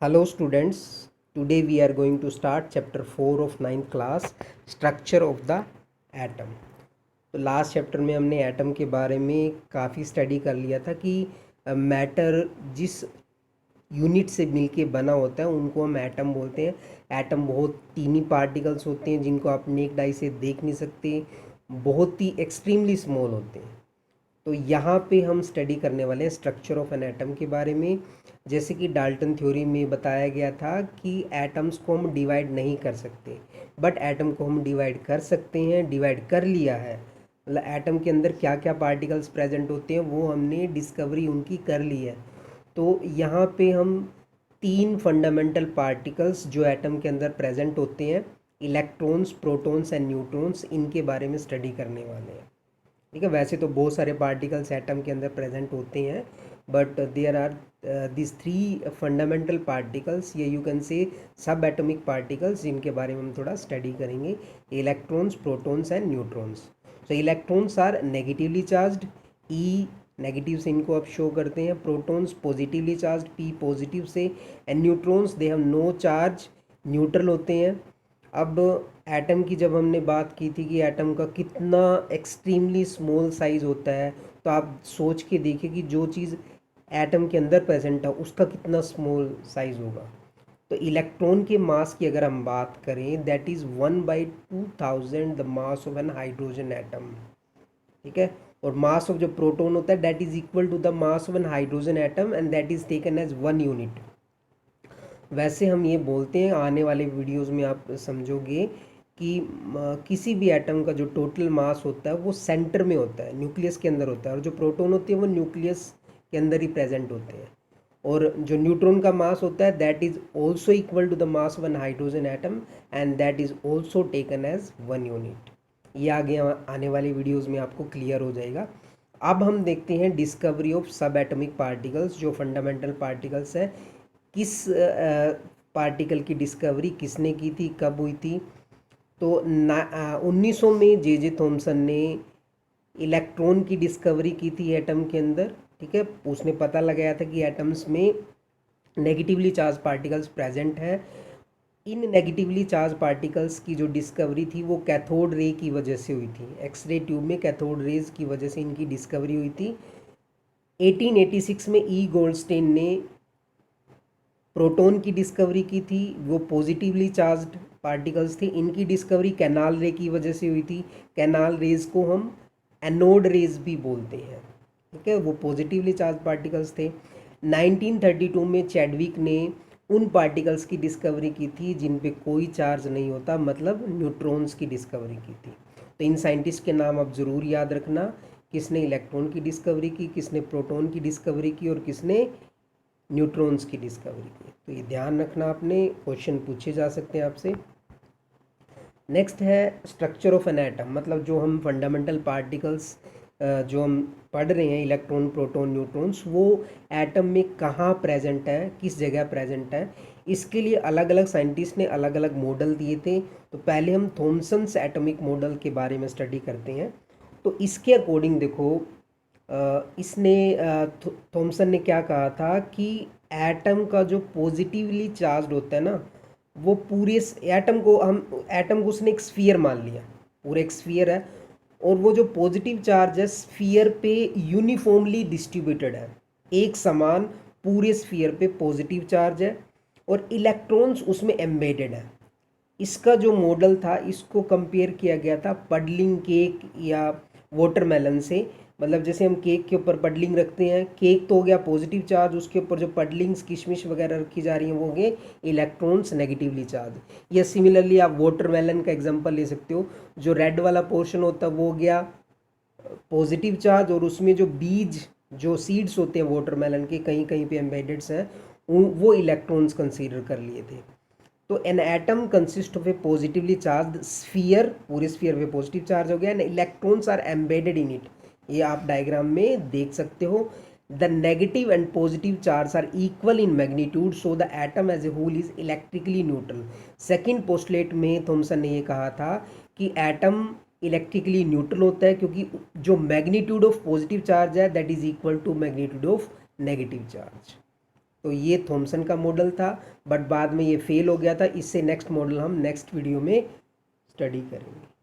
Hello students, today we are going to start chapter 4 of 9th class, structure of the atom. तो last chapter में हमने atom के बारे में काफ़ी स्टडी कर लिया था कि मैटर जिस यूनिट से मिलके बना होता है उनको हम एटम बोलते हैं। एटम बहुत टीनी पार्टिकल्स होते हैं जिनको आप नेक्ड आई से देख नहीं सकते, बहुत ही एक्सट्रीमली स्मॉल होते हैं। तो यहाँ पे हम स्टडी करने वाले हैं स्ट्रक्चर ऑफ एन एटम के बारे में। जैसे कि डाल्टन थ्योरी में बताया गया था कि एटम्स को हम डिवाइड नहीं कर सकते, बट एटम को हम डिवाइड कर सकते हैं, डिवाइड कर लिया है। मतलब एटम के अंदर क्या क्या पार्टिकल्स प्रेजेंट होते हैं वो हमने डिस्कवरी उनकी कर ली है। तो यहाँ पे हम 3 फंडामेंटल पार्टिकल्स जो एटम के अंदर प्रेजेंट होते हैं, इलेक्ट्रॉन्स, प्रोटॉन्स एंड न्यूट्रॉन्स, इनके बारे में स्टडी करने वाले हैं। ठीक है, वैसे तो बहुत सारे पार्टिकल्स एटम के अंदर प्रेजेंट होते हैं, but there are this 3 fundamental particles, ये यू कैन से सब एटॉमिक पार्टिकल्स, जिनके बारे में हम थोड़ा स्टडी करेंगे। Electrons, protons and neutrons. So electrons are negatively charged, E negative से इनको आप शो करते हैं। Protons positively charged, P positive से। And neutrons they have no charge, neutral होते हैं। अब एटम की जब हमने बात की थी कि एटम का कितना एक्सट्रीमली स्मॉल साइज़ होता है, तो आप सोच के देखिए कि जो चीज़ एटम के अंदर प्रेजेंट है उसका कितना स्मॉल साइज़ होगा। तो इलेक्ट्रॉन के मास की अगर हम बात करें, that is 1/2000 the mass of an hydrogen atom. ठीक है, और मास ऑफ जो प्रोटॉन होता है that is equal to the mass of an hydrogen atom and that is taken as 1 unit. वैसे हम ये बोलते हैं, आने वाले वीडियोस में आप समझोगे कि किसी भी एटम का जो टोटल मास होता है वो सेंटर में होता है, न्यूक्लियस के अंदर होता है, और जो प्रोटॉन होते हैं वो न्यूक्लियस के अंदर ही प्रेजेंट होते हैं। और जो न्यूट्रॉन का मास होता है that is also equal to the mass of an hydrogen atom and that is also taken as 1 unit. ये आगे आने वाली वीडियोज़ में आपको क्लियर हो जाएगा। अब हम देखते हैं डिस्कवरी ऑफ सब एटॉमिक पार्टिकल्स, जो फंडामेंटल पार्टिकल्स हैं। किस पार्टिकल की डिस्कवरी किसने की थी, कब हुई थी? तो 1900 में जे थॉमसन ने इलेक्ट्रॉन की डिस्कवरी की थी एटम के अंदर। ठीक है, उसने पता लगाया था कि एटम्स में नेगेटिवली चार्ज पार्टिकल्स प्रेजेंट है। इन नेगेटिवली चार्ज पार्टिकल्स की जो डिस्कवरी थी वो कैथोड रे की वजह से हुई थी। एक्सरे ट्यूब में कैथोड रेज की वजह से इनकी डिस्कवरी हुई थी। 1886 में ई गोल्डस्टेन ने प्रोटॉन की डिस्कवरी की थी, वो पॉजिटिवली चार्ज्ड पार्टिकल्स थे। इनकी डिस्कवरी कैनाल रे की वजह से हुई थी। कैनाल रेज को हम एनोड रेज भी बोलते हैं। ठीक है, वो पॉजिटिवली चार्ज पार्टिकल्स थे। 1932 में चैडविक ने उन पार्टिकल्स की डिस्कवरी की थी जिन पे कोई चार्ज नहीं होता, मतलब न्यूट्रॉन्स की डिस्कवरी की थी। तो इन साइंटिस्ट के नाम आप ज़रूर याद रखना, किसने इलेक्ट्रॉन की डिस्कवरी की, किसने प्रोटॉन की डिस्कवरी की और किसने न्यूट्रॉन्स की डिस्कवरी की। तो ये ध्यान रखना, आपने क्वेश्चन पूछे जा सकते हैं आपसे। नेक्स्ट है स्ट्रक्चर ऑफ एन एटम, मतलब जो हम फंडामेंटल पार्टिकल्स जो हम पढ़ रहे हैं, इलेक्ट्रॉन, प्रोटॉन, न्यूट्रॉन्स, वो एटम में कहाँ प्रेजेंट है, किस जगह प्रेजेंट है। इसके लिए अलग अलग साइंटिस्ट ने अलग अलग मॉडल दिए थे। तो पहले हम थॉमसन्स एटॉमिक मॉडल के बारे में स्टडी करते हैं। तो इसके अकॉर्डिंग देखो, इसने थॉमसन ने क्या कहा था कि एटम का जो पॉजिटिवली चार्ज होता है ना, वो पूरे एटम को उसने एक स्फीयर मान लिया, पूरा एक स्फीयर है, और वो जो पॉजिटिव चार्ज है स्फीयर पे यूनिफॉर्मली डिस्ट्रीब्यूटेड है, एक समान पूरे स्फीयर पे पॉजिटिव चार्ज है, और इलेक्ट्रॉन्स उसमें एम्बेडेड है। इसका जो मॉडल था, इसको कंपेयर किया गया था पडलिंग केक या वाटरमेलन से। मतलब जैसे हम केक के ऊपर पडलिंग रखते हैं, केक तो हो गया पॉजिटिव चार्ज, उसके ऊपर जो पडलिंग्स, किशमिश वगैरह रखी जा रही हैं वो हो गए इलेक्ट्रॉन्स नेगेटिवली चार्ज। या सिमिलरली आप वाटरमेलन का एग्जांपल ले सकते हो, जो रेड वाला पोर्शन होता है वो हो गया पॉजिटिव चार्ज, और उसमें जो बीज, जो सीड्स होते हैं वाटरमेलन के, कहीं कहीं पे एम्बेडेड्स हैं, वो इलेक्ट्रॉन्स कंसीडर कर लिए थे। तो an atom consist of a positively charge sphere, पूरे स्फीयर पे पॉजिटिव चार्ज हो गया, and electrons are embedded in it. ये आप डायग्राम में देख सकते हो। The negative and positive charge are equal in magnitude, so the atom as a whole is electrically neutral. Second postulate में थॉमसन ने ये कहा था कि एटम इलेक्ट्रिकली न्यूट्रल होता है क्योंकि जो मैग्नीट्यूड ऑफ पॉजिटिव चार्ज है that is equal to magnitude of negative charge. तो ये थॉमसन का मॉडल था, बट बाद में ये फेल हो गया था। इससे नेक्स्ट मॉडल हम नेक्स्ट वीडियो में स्टडी करेंगे।